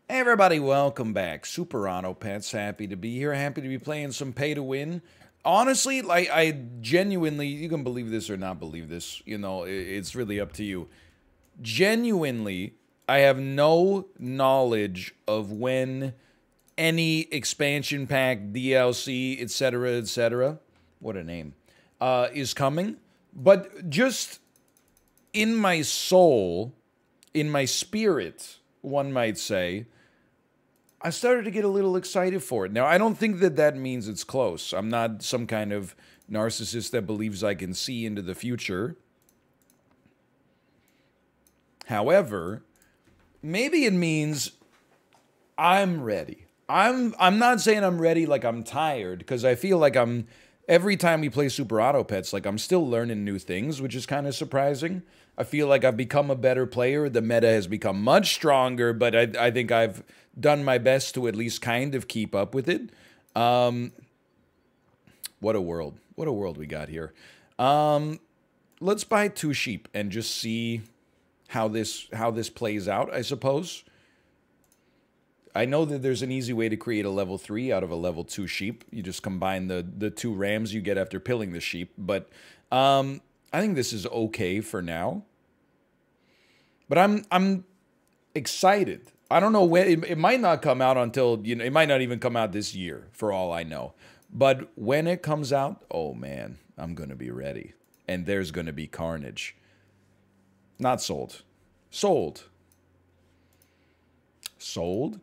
Hey everybody, welcome back. Super Auto Pets, happy to be here. Happy to be playing some pay to win. Honestly, like I genuinely, you can believe this or not believe this. You know, it's really up to you. Genuinely, I have no knowledge of when any expansion pack, DLC, etc., what a name, is coming. But just in my soul, in my spirit, one might say, I started to get a little excited for it. Now, I don't think that that means it's close. I'm not some kind of narcissist that believes I can see into the future. However, maybe it means I'm ready. I'm not saying I'm ready like I'm tired, because I feel like every time we play Super Auto Pets, like I'm still learning new things, which is kind of surprising. I feel like I've become a better player. The meta has become much stronger, but I think I've done my best to at least kind of keep up with it. What a world. What a world we got here. Let's buy 2 sheep and just see how this plays out, I suppose. I know that there's an easy way to create a level 3 out of a level 2 sheep. You just combine the 2 rams you get after pilling the sheep. But I think this is okay for now. But I'm excited. I don't know when. It might not come out until, you know, it might not even come out this year, for all I know. But when it comes out, oh man, I'm going to be ready. And there's going to be carnage. Not sold. Sold. Sold?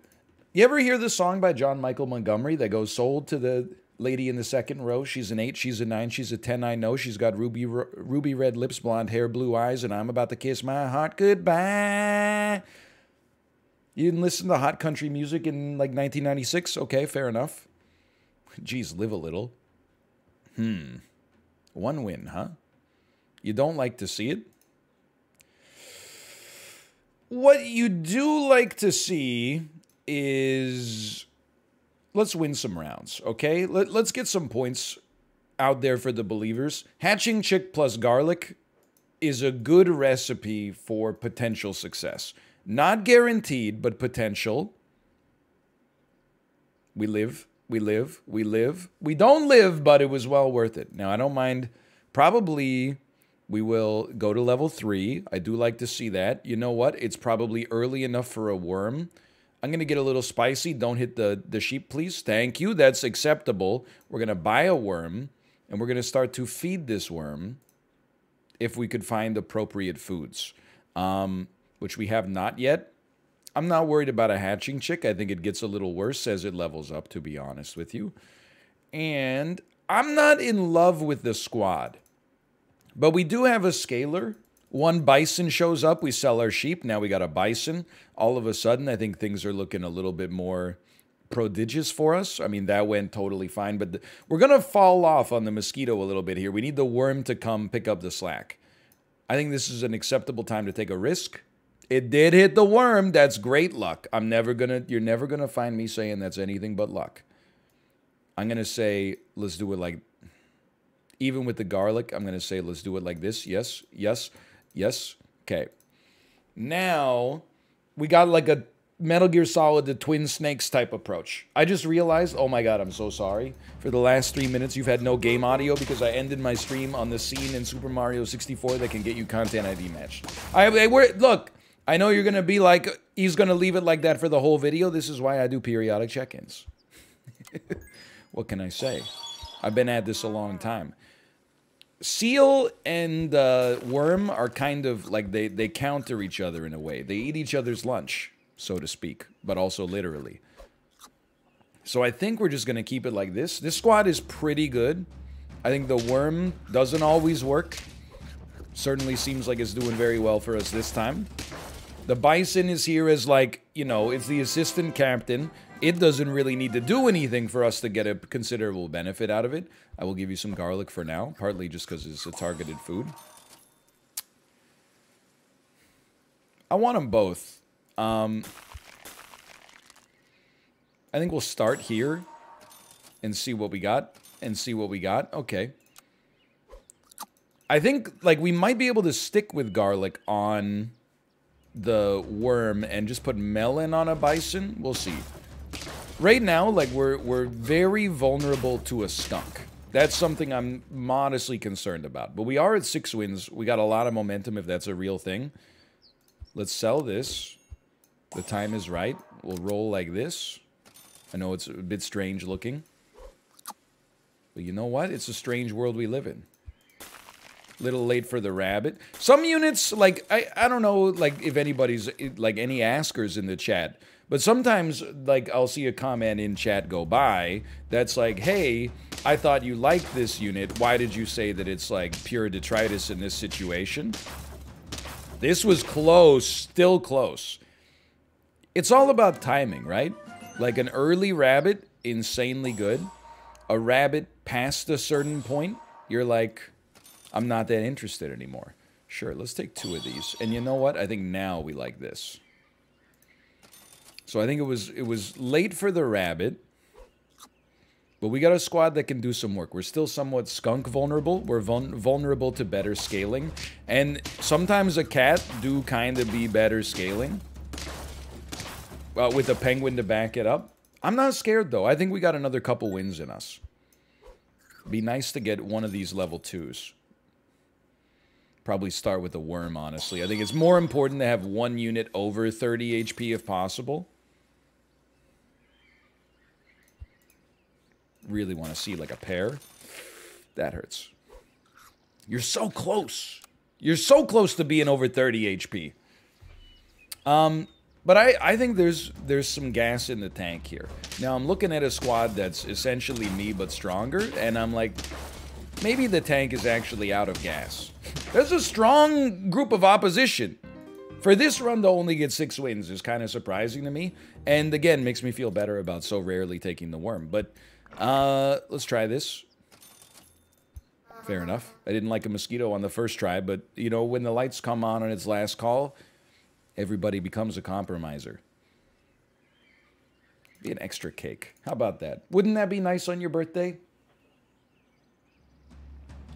You ever hear the song by John Michael Montgomery that goes, sold to the lady in the second row? She's an 8, she's a 9, she's a 10, I know. She's got ruby red lips, blonde hair, blue eyes, and I'm about to kiss my heart goodbye. You didn't listen to hot country music in like 1996? Okay, fair enough. Geez, live a little. One win, huh? You don't like to see it? What you do like to see is, let's win some rounds, okay? Let's get some points out there for the believers. Hatching chick plus garlic is a good recipe for potential success. Not guaranteed, but potential. We live, we live, we live. We don't live, but it was well worth it. Now, I don't mind. Probably we will go to level 3. I do like to see that. You know what? It's probably early enough for a worm. I'm going to get a little spicy. Don't hit the sheep, please. Thank you. That's acceptable. We're going to buy a worm, and we're going to start to feed this worm if we could find appropriate foods, which we have not yet. I'm not worried about a hatching chick. I think it gets a little worse as it levels up, to be honest with you. And I'm not in love with the squad. But we do have a scaler. One bison shows up. We sell our sheep. Now we got a bison. All of a sudden, I think things are looking a little bit more prodigious for us. I mean, that went totally fine. But we're going to fall off on the mosquito a little bit here. We need the worm to come pick up the slack. I think this is an acceptable time to take a risk. It did hit the worm. That's great luck. You're never going to find me saying that's anything but luck. I'm going to say, let's do it like, even with the garlic, I'm going to say, let's do it like this. Yes, yes, yes. Okay. Now, we got like a Metal Gear Solid, the Twin Snakes type approach. I just realized, oh my god, I'm so sorry. For the last 3 minutes, you've had no game audio because I ended my stream on the scene in Super Mario 64 that can get you content ID matched. Look, I know you're going to be like, he's going to leave it like that for the whole video. This is why I do periodic check-ins. What can I say? I've been at this a long time. Seal and worm are kind of like, they counter each other in a way. They eat each other's lunch, so to speak, but also literally. So I think we're just going to keep it like this. This squad is pretty good. I think the worm doesn't always work. Certainly seems like it's doing very well for us this time. The bison is here as like, you know, it's the assistant captain. It doesn't really need to do anything for us to get a considerable benefit out of it. I will give you some garlic for now, partly just because it's a targeted food. I want them both. I think we'll start here and see what we got. Okay. I think, like, we might be able to stick with garlic on the worm and just put melon on a bison? We'll see. Right now, like, we're very vulnerable to a skunk. That's something I'm modestly concerned about. But we are at 6 wins. We got a lot of momentum if that's a real thing. Let's sell this. The time is right. We'll roll like this. I know it's a bit strange looking. But you know what? It's a strange world we live in. Little late for the rabbit. Some units, like, I don't know, like, if anybody's, like, any askers in the chat. But sometimes, like, I'll see a comment in chat go by that's like, hey, I thought you liked this unit. Why did you say that it's, like, pure detritus in this situation? This was close, still close. It's all about timing, right? Like, an early rabbit, insanely good. A rabbit past a certain point, you're like, I'm not that interested anymore. Sure, let's take 2 of these. And you know what? I think now we like this. So I think it was late for the rabbit. But we got a squad that can do some work. We're still somewhat skunk vulnerable. We're vulnerable to better scaling. And sometimes a cat do kind of be better scaling. With a penguin to back it up. I'm not scared, though. I think we got another couple wins in us. Be nice to get one of these level 2s. Probably start with a worm, honestly. I think it's more important to have one unit over 30 HP if possible. Really want to see, like, a pair. That hurts. You're so close. You're so close to being over 30 HP. But I think there's some gas in the tank here. Now, I'm looking at a squad that's essentially me but stronger, and I'm like, maybe the tank is actually out of gas. There's a strong group of opposition. For this run to only get 6 wins is kind of surprising to me, and again, makes me feel better about so rarely taking the worm. But let's try this. Fair enough. I didn't like a mosquito on the first try, but, you know, when the lights come on its last call, everybody becomes a compromiser. Be an extra cake. How about that? Wouldn't that be nice on your birthday?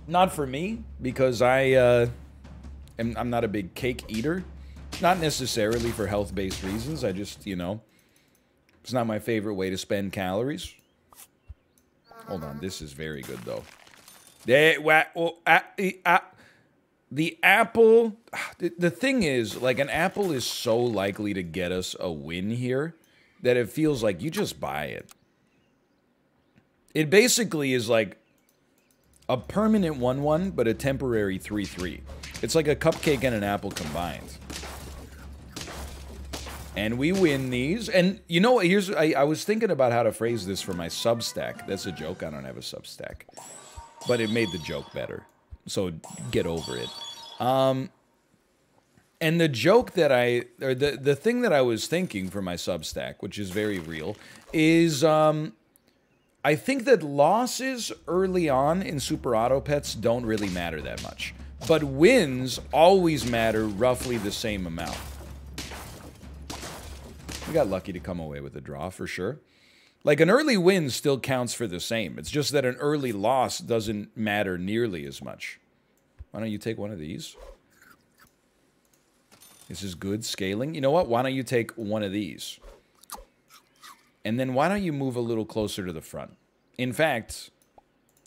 Not for me, because I'm not a big cake eater. Not necessarily for health-based reasons. I just, you know, it's not my favorite way to spend calories. Hold on, this is very good, though. The apple... The thing is, like, an apple is so likely to get us a win here that it feels like you just buy it. It basically is like a permanent 1-1, but a temporary 3-3. It's like a cupcake and an apple combined. And we win these. And, you know, here's... I was thinking about how to phrase this for my Substack. That's a joke. I don't have a Substack. But it made the joke better. So, get over it. And the joke that the thing that I was thinking for my Substack, which is very real, is, I think that losses early on in Super Auto Pets don't really matter that much. But wins always matter roughly the same amount. We got lucky to come away with a draw, for sure. Like, an early win still counts for the same. It's just that an early loss doesn't matter nearly as much. Why don't you take one of these? This is good scaling. You know what? Why don't you take one of these? And then why don't you move a little closer to the front? In fact,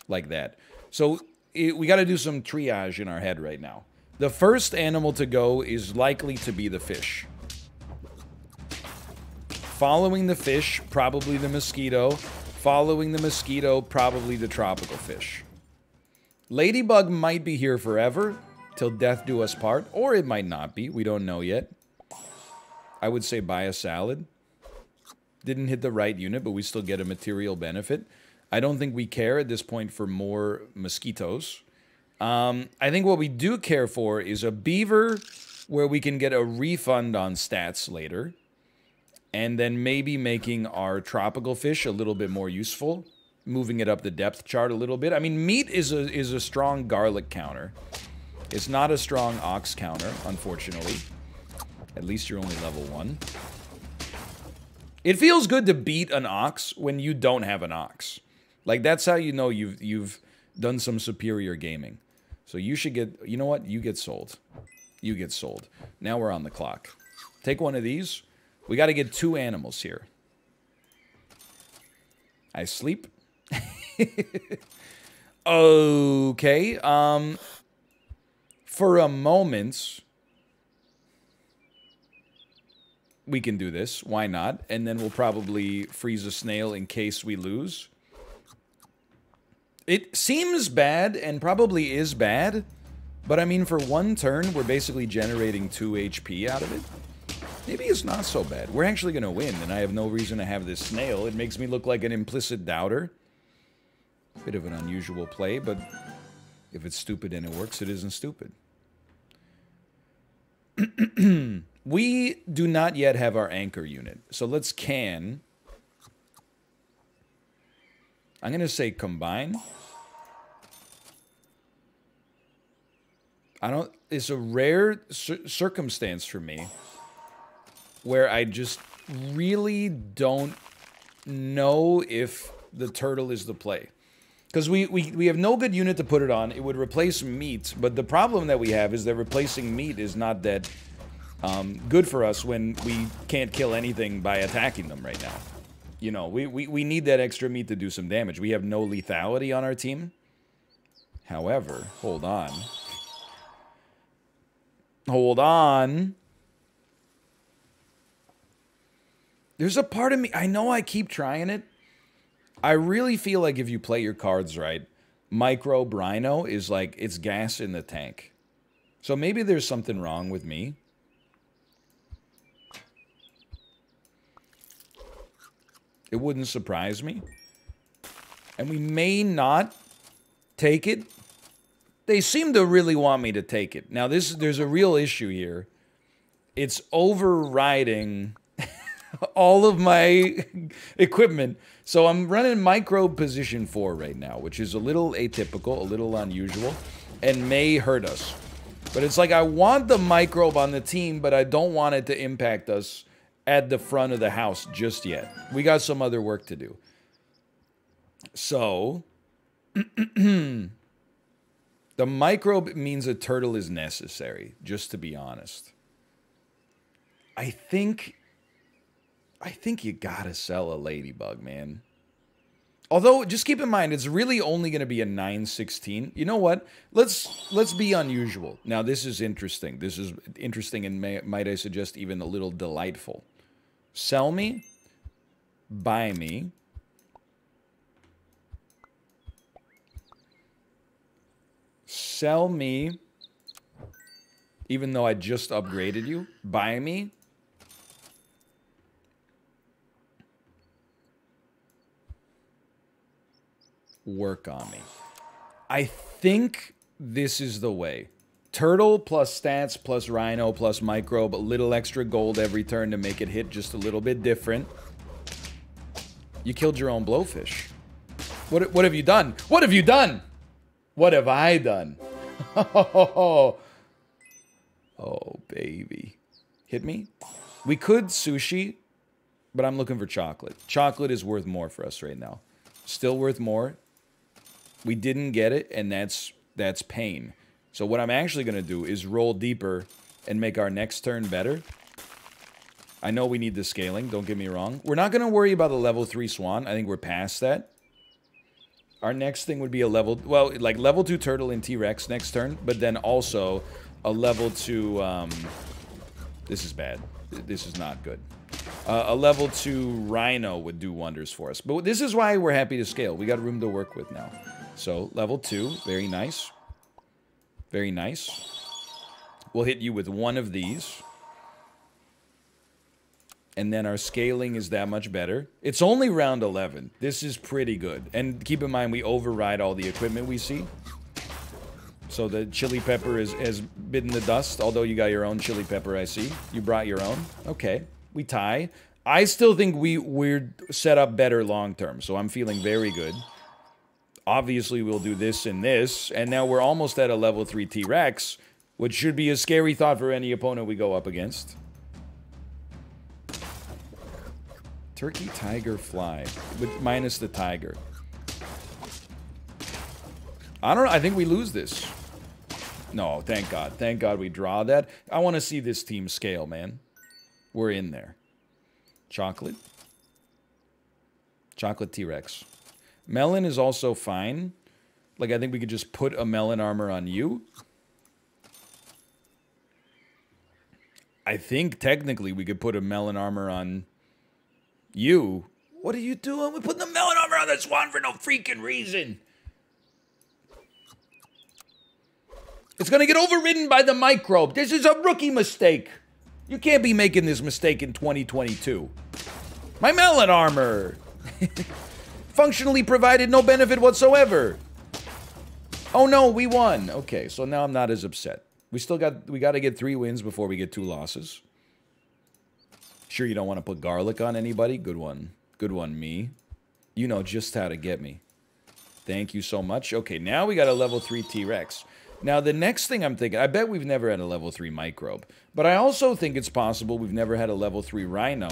like that. So we got to do some triage in our head right now. The first animal to go is likely to be the fish. Following the fish, probably the mosquito. Following the mosquito, probably the tropical fish. Ladybug might be here forever, till death do us part, or it might not be. We don't know yet. I would say buy a salad. Didn't hit the right unit, but we still get a material benefit. I don't think we care at this point for more mosquitoes. I think what we do care for is a beaver where we can get a refund on stats later. And then maybe making our tropical fish a little bit more useful. Moving it up the depth chart a little bit. I mean, meat is a strong garlic counter. It's not a strong ox counter, unfortunately. At least you're only level 1. It feels good to beat an ox when you don't have an ox. Like, that's how you know you've done some superior gaming. So you should get... You know what? You get sold. You get sold. Now we're on the clock. Take one of these. We got to get 2 animals here. I sleep. Okay. For a moment, we can do this. Why not? And then we'll probably freeze a snail in case we lose. It seems bad, and probably is bad, but I mean, for 1 turn, we're basically generating 2 HP out of it. Maybe it's not so bad. We're actually going to win, and I have no reason to have this snail. It makes me look like an implicit doubter. Bit of an unusual play, but if it's stupid and it works, it isn't stupid. We do not yet have our anchor unit, so let's can. I'm going to say combine. It's a rare circumstance for me where I just really don't know if the turtle is the play. Because we have no good unit to put it on. It would replace meat, but the problem that we have is that replacing meat is not that good for us when we can't kill anything by attacking them right now. You know, we need that extra meat to do some damage. We have no lethality on our team. However, hold on. Hold on. There's a part of me, I know I keep trying it. I really feel like if you play your cards right, Micro Rhino is like, it's gas in the tank. So maybe there's something wrong with me. It wouldn't surprise me. And we may not take it. They seem to really want me to take it. Now, there's a real issue here. It's overriding all of my equipment. So I'm running microbe position 4 right now, which is a little atypical, a little unusual, and may hurt us. But it's like I want the microbe on the team, but I don't want it to impact us at the front of the house just yet. We got some other work to do. So, the microbe means a turtle is necessary, just to be honest. I think you gotta sell a ladybug, man. Although, just keep in mind, it's really only going to be a 9/16. You know what? Let's be unusual. Now, this is interesting. This is interesting and might I suggest even a little delightful. Sell me. Buy me. Sell me. Even though I just upgraded you. Buy me. Work on me. I think this is the way. Turtle plus stats plus rhino plus microbe, a little extra gold every turn to make it hit just a little bit different. You killed your own blowfish. What have you done? What have you done? What have I done? Oh, baby. Hit me? We could sushi, but I'm looking for chocolate. Chocolate is worth more for us right now. Still worth more. We didn't get it, and that's pain. So what I'm actually going to do is roll deeper and make our next turn better. I know we need the scaling, don't get me wrong. We're not going to worry about the level 3 swan. I think we're past that. Our next thing would be a level... Well, like level 2 turtle in T-Rex next turn, but then also a level 2... this is bad. This is not good. A level 2 rhino would do wonders for us. But this is why we're happy to scale. We got room to work with now. So, level 2. Very nice. Very nice. We'll hit you with one of these. And then our scaling is that much better. It's only round 11. This is pretty good. And keep in mind, we override all the equipment we see. So the chili pepper has bitten the dust, although you got your own chili pepper, I see. You brought your own. Okay. We tie. I still think we're set up better long term, so I'm feeling very good. Obviously, we'll do this and this, and now we're almost at a level 3 T-Rex, which should be a scary thought for any opponent we go up against. Turkey, tiger, fly, with minus the tiger. I don't know. I think we lose this. No, thank God. Thank God we draw that. I want to see this team scale, man. We're in there. Chocolate. Chocolate T-Rex. Melon is also fine. Like, I think we could just put a melon armor on you. I think, technically, we could put a melon armor on you. What are you doing? We're putting the melon armor on the Swan for no freaking reason. It's going to get overridden by the microbe. This is a rookie mistake. You can't be making this mistake in 2022. My melon armor. Functionally provided no benefit whatsoever. Oh no, we won. Okay, so now I'm not as upset. We got to get 3 wins before we get 2 losses. Sure you don't want to put garlic on anybody? Good one. Good one, me. You know just how to get me. Thank you so much. Okay, now we got a level 3 T-Rex. Now, the next thing I'm thinking, I bet we've never had a level 3 microbe. But I also think it's possible we've never had a level 3 rhino.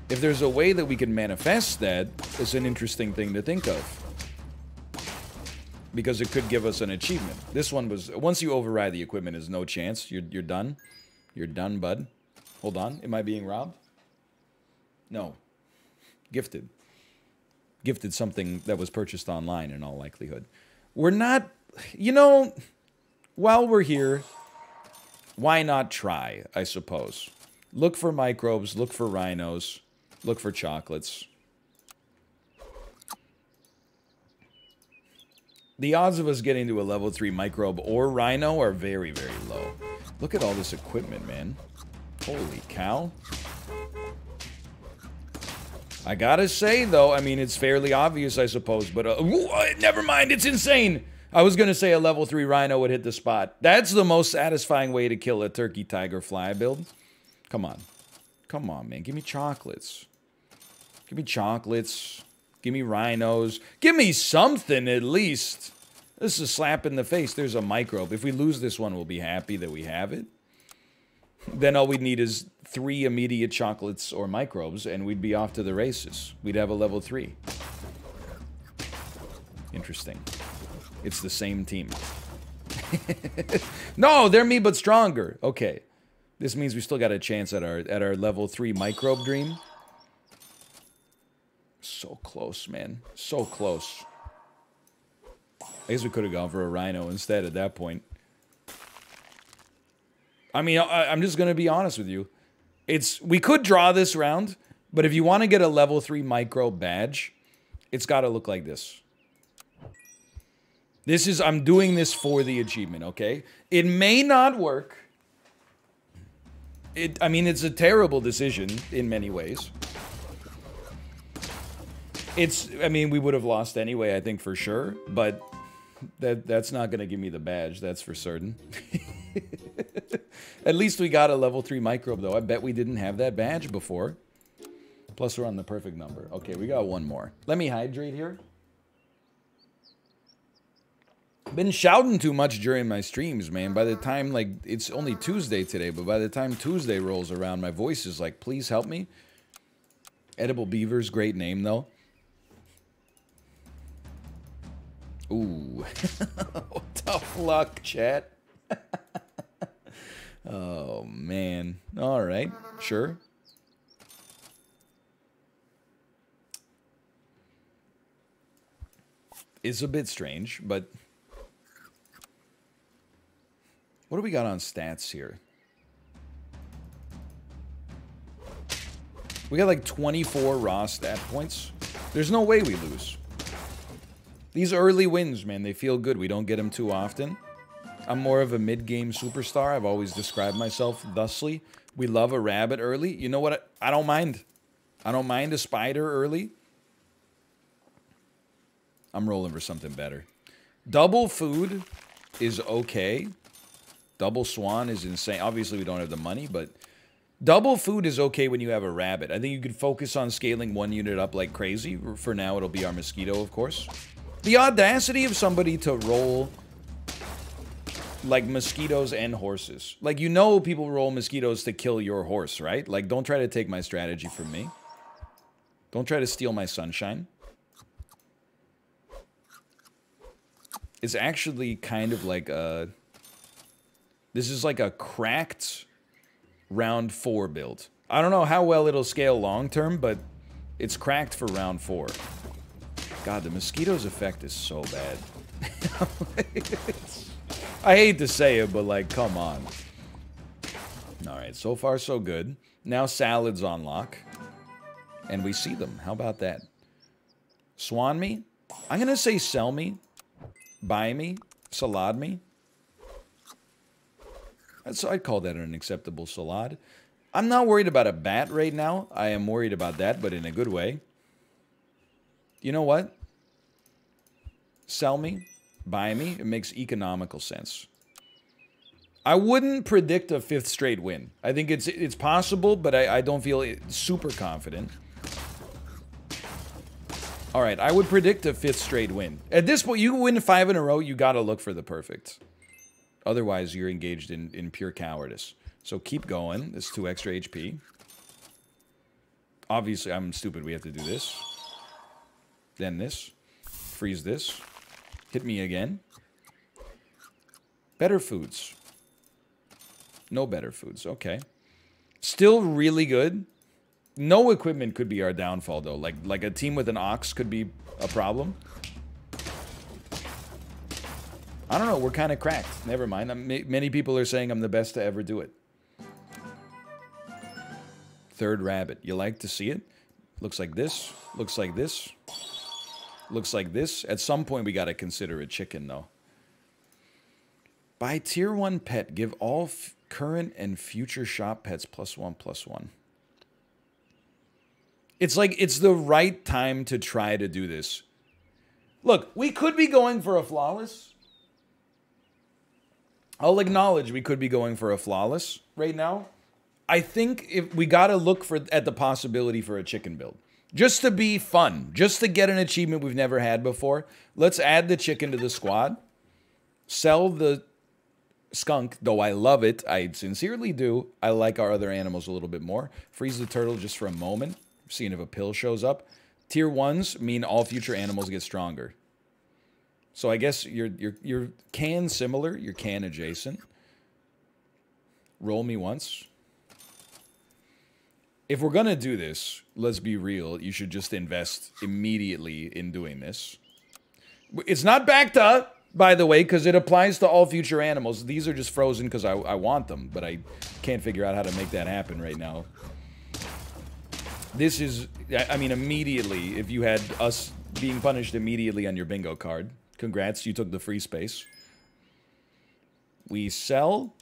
If there's a way that we can manifest that, it's an interesting thing to think of. Because it could give us an achievement. This one was, once you override the equipment, there's no chance. You're done. You're done, bud. Hold on. Am I being robbed? No. Gifted. Gifted something that was purchased online in all likelihood. We're not, you know, while we're here, why not try, I suppose. Look for microbes, look for rhinos, look for chocolates. The odds of us getting to a level 3 microbe or rhino are very, very low. Look at all this equipment, man. Holy cow. I gotta say, though, I mean, it's fairly obvious, I suppose, but never mind, it's insane. I was gonna say a level 3 rhino would hit the spot. That's the most satisfying way to kill a turkey tiger fly build. Come on. Come on, man. Give me chocolates. Give me chocolates. Give me rhinos. Give me something, at least. This is a slap in the face. There's a microbe. If we lose this one, we'll be happy that we have it. Then all we'd need is 3 immediate chocolates or microbes, and we'd be off to the races. We'd have a level 3. Interesting. It's the same team. No, they're me, but stronger. Okay. This means we still got a chance at our level 3 microbe dream. So close, man. So close. I guess we could have gone for a rhino instead at that point. I mean, I'm just going to be honest with you. We could draw this round, but if you want to get a level 3 microbe badge, it's got to look like this. I'm doing this for the achievement, okay? It may not work. I mean, it's a terrible decision in many ways. I mean, we would have lost anyway, I think, for sure, but that's not going to give me the badge, that's for certain. At least we got a level 3 microbe, though. I bet we didn't have that badge before. Plus, we're on the perfect number. Okay, we got one more. Let me hydrate here. Been shouting too much during my streams, man. By the time, like, it's only Tuesday today, but by the time Tuesday rolls around, my voice is like, please help me. Edible Beavers, great name, though. Ooh. Tough luck, chat. Oh, man. All right. Sure. It's a bit strange, but... What do we got on stats here? We got like 24 raw stat points. There's no way we lose. These early wins, man, they feel good. We don't get them too often. I'm more of a mid-game superstar. I've always described myself thusly. We love a rabbit early. You know what? I don't mind. I don't mind a spider early. I'm rolling for something better. Double food is okay. Double swan is insane. Obviously, we don't have the money, but double food is okay when you have a rabbit. I think you could focus on scaling 1 unit up like crazy. For now, it'll be our mosquito, of course. The audacity of somebody to roll like mosquitoes and horses. Like, you know people roll mosquitoes to kill your horse, right? Like, don't try to take my strategy from me. Don't try to steal my sunshine. It's actually kind of like a... This is like a cracked round 4 build. I don't know how well it'll scale long term, but it's cracked for round 4. God, the mosquito's effect is so bad. I hate to say it, but like, come on. Alright, so far so good. Now salads on lock. And we see them. How about that? Swan me? I'm gonna say sell me. Buy me. Salad me. I'd call that an acceptable salad. I'm not worried about a bat right now. I am worried about that, but in a good way. You know what? Sell me. Buy me. It makes economical sense. I wouldn't predict a 5th straight win. I think it's possible, but I don't feel super confident. Alright, I would predict a 5th straight win. At this point, you win 5 in a row, you gotta look for the perfect. Otherwise, you're engaged in pure cowardice. So keep going. This is 2 extra HP. Obviously, I'm stupid. We have to do this. Then this. Freeze this. Hit me again. Better foods. No better foods. Okay. Still really good. No equipment could be our downfall, though. Like a team with an ox could be a problem. I don't know. We're kind of cracked. Never mind. Many people are saying I'm the best to ever do it. 3rd rabbit. You like to see it? Looks like this. Looks like this. Looks like this. At some point, we got to consider a chicken, though. Buy tier 1 pet. Give all current and future shop pets +1/+1. It's like, it's the right time to try to do this. Look, we could be going for a flawless. I'll acknowledge we could be going for a flawless right now. I think if we got to look at the possibility for a chicken build. Just to be fun. Just to get an achievement we've never had before. Let's add the chicken to the squad. Sell the skunk, though I love it. I sincerely do. I like our other animals a little bit more. Freeze the turtle just for a moment. Seeing if a pill shows up. Tier 1s mean all future animals get stronger. So I guess you're can similar, you're can adjacent. Roll me once. If we're gonna do this, let's be real, you should just invest immediately in doing this. It's not backed up, by the way, because it applies to all future animals. These are just frozen because I want them, but I can't figure out how to make that happen right now. This is, I mean, immediately, if you had us being punished immediately on your bingo card. Congrats, you took the free space. We sell,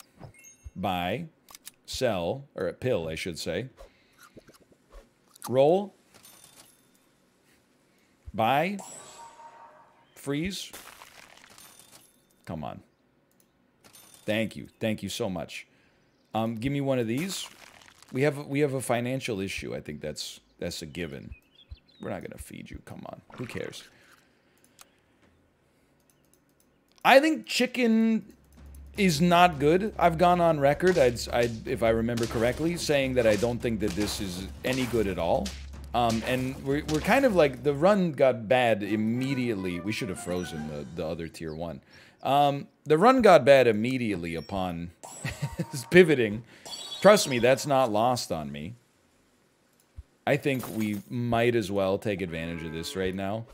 buy, sell, or a pill, I should say. Roll, buy, freeze. Come on. Thank you. Thank you so much. Give me one of these. We have a financial issue. I think that's a given. We're not gonna feed you. Come on. Who cares? I think chicken is not good. I've gone on record, if I remember correctly, saying that I don't think that this is any good at all. And we're kind of like, the run got bad immediately. We should have frozen the other tier 1. The run got bad immediately upon pivoting. Trust me, that's not lost on me. I think we might as well take advantage of this right now.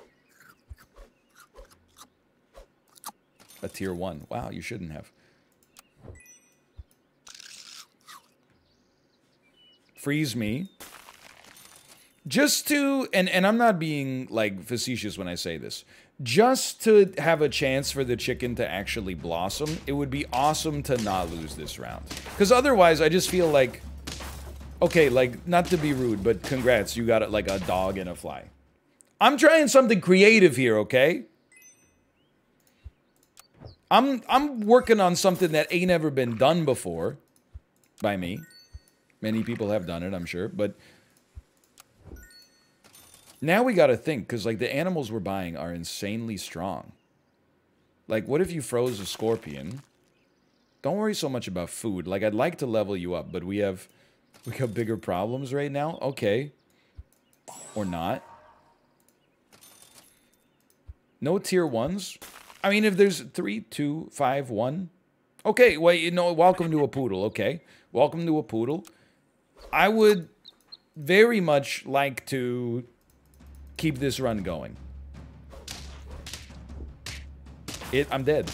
A tier 1. Wow, you shouldn't have. Freeze me. Just to, and I'm not being, like, facetious when I say this. Just to have a chance for the chicken to actually blossom, it would be awesome to not lose this round. Because otherwise, I just feel like, okay, like, not to be rude, but congrats, you got, like, a dog and a fly. I'm trying something creative here, okay? I'm working on something that ain't ever been done before by me. Many people have done it, I'm sure, but now we gotta think, because, like, the animals we're buying are insanely strong. Like, what if you froze a scorpion? Don't worry so much about food. Like, I'd like to level you up, but we got bigger problems right now? Okay. Or not. No tier 1s? I mean, if there's 3, 2, 5, 1. Okay, well, you know, welcome to a poodle, okay. Welcome to a poodle. I would very much like to keep this run going. I'm dead.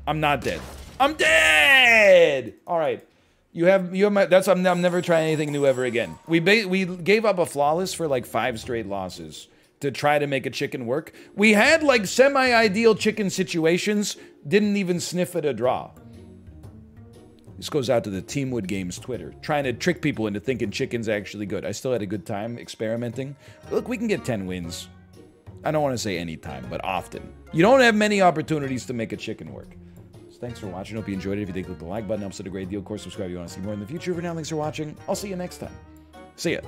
I'm not dead. I'm dead! All right. You have my, that's, I'm never trying anything new ever again. We gave up a flawless for like 5 straight losses to try to make a chicken work. We had like semi-ideal chicken situations, didn't even sniff at a draw. This goes out to the Teamwood Games Twitter, trying to trick people into thinking chicken's actually good. I still had a good time experimenting. Look, we can get 10 wins. I don't want to say any time, but often. You don't have many opportunities to make a chicken work. So thanks for watching. Hope you enjoyed it. If you did, click the like button. Helps it a great deal. Of course, subscribe if you want to see more in the future. For now, thanks for watching. I'll see you next time. See ya.